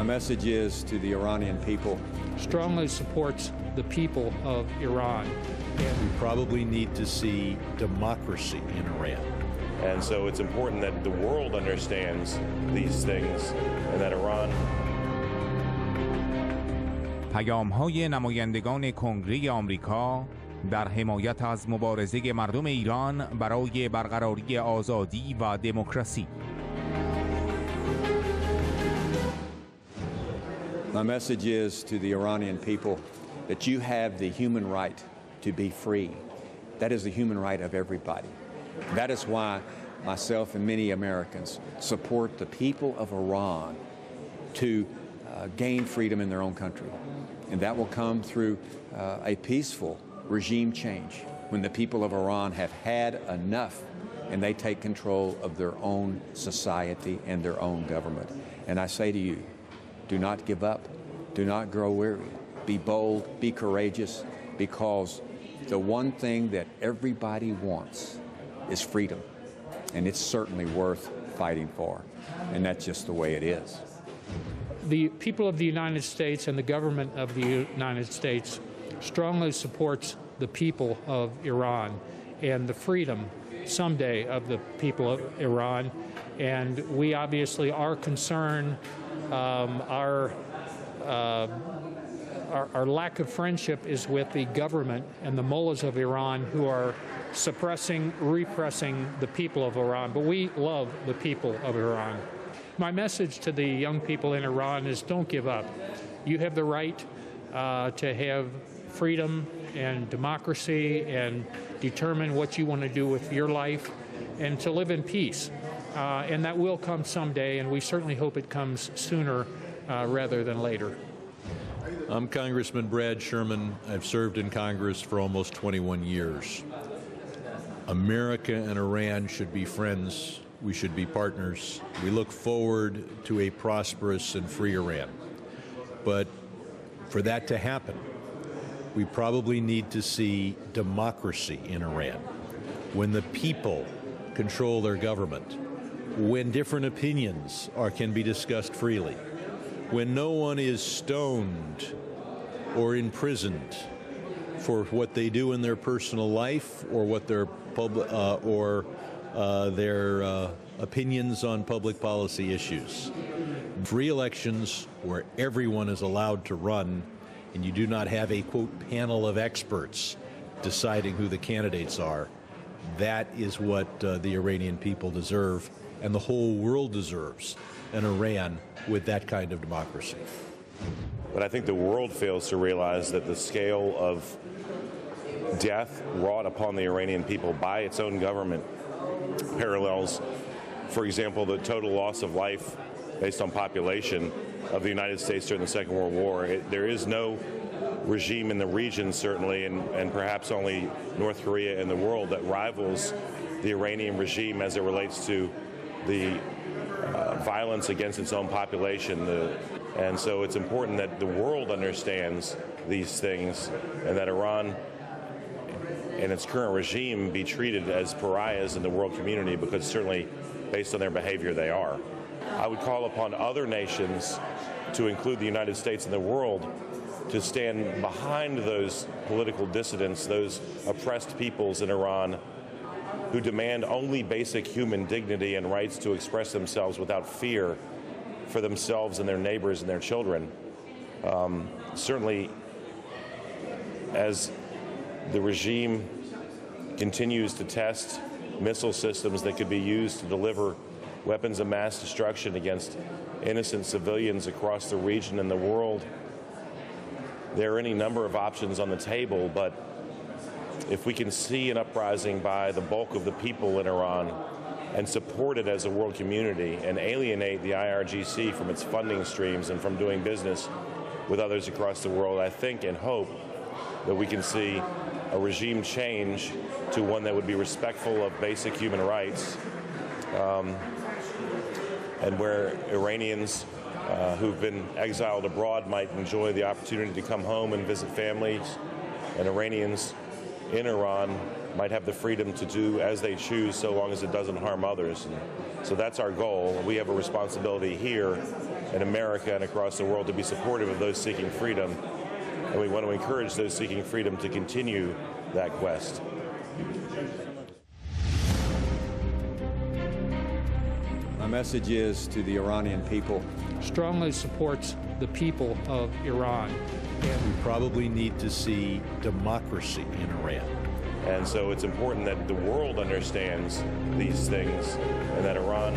message is to the Iranian people. Strongly supports the people of Iran. And we probably need to see democracy in Iran. And so it's important that the world understands these things and that Iran. پیام‌های نمایندگان کنگره آمریکا در حمایت از مبارزه مردم ایران برای برقراری آزادی و دموکراسی. My message is to the Iranian people that you have the human right to be free. That is the human right of everybody. That is why myself and many Americans support the people of Iran to gain freedom in their own country. And that will come through a peaceful regime change when the people of Iran have had enough and they take control of their own society and their own government. And I say to you, do not give up. Do not grow weary. Be bold, be courageous, because the one thing that everybody wants is freedom. And it's certainly worth fighting for. And that's just the way it is. The people of the United States and the government of the United States strongly supports the people of Iran and the freedom someday of the people of Iran. And we obviously are concerned, our lack of friendship is with the government and the mullahs of Iran who are suppressing, repressing the people of Iran. But we love the people of Iran. My message to the young people in Iran is don't give up. You have the right to have freedom and democracy and determine what you want to do with your life and to live in peace. And that will come someday, and we certainly hope it comes sooner rather than later. I'm Congressman Brad Sherman. I've served in Congress for almost 21 years. America and Iran should be friends. We should be partners. We look forward to a prosperous and free Iran. But for that to happen, we probably need to see democracy in Iran. When the people control their government, when different opinions can be discussed freely, when no one is stoned or imprisoned for what they do in their personal life or what their opinions on public policy issues. Free elections where everyone is allowed to run and you do not have a, quote, panel of experts deciding who the candidates are. That is what the Iranian people deserve and the whole world deserves an Iran with that kind of democracy. But I think the world fails to realize that the scale of death wrought upon the Iranian people by its own government parallels, for example, the total loss of life based on population of the United States during the Second World War. There is no regime in the region, certainly, and perhaps only North Korea in the world that rivals the Iranian regime as it relates to the violence against its own population. And so it's important that the world understands these things and that Iran and its current regime be treated as pariahs in the world community, because certainly based on their behavior they are. I would call upon other nations, to include the United States and the world, to stand behind those political dissidents, those oppressed peoples in Iran who demand only basic human dignity and rights to express themselves without fear for themselves and their neighbors and their children. Certainly, as the regime continues to test missile systems that could be used to deliver weapons of mass destruction against innocent civilians across the region and the world, there are any number of options on the table, but if we can see an uprising by the bulk of the people in Iran and support it as a world community and alienate the IRGC from its funding streams and from doing business with others across the world, I think and hope that we can see a regime change to one that would be respectful of basic human rights, and where Iranians who've been exiled abroad might enjoy the opportunity to come home and visit families, and Iranians in Iran might have the freedom to do as they choose so long as it doesn't harm others. And so that's our goal. We have a responsibility here in America and across the world to be supportive of those seeking freedom, and we want to encourage those seeking freedom to continue that quest. My message is to the Iranian people. Strongly supports the people of Iran. We probably need to see democracy in Iran. And so it's important that the world understands these things and that Iran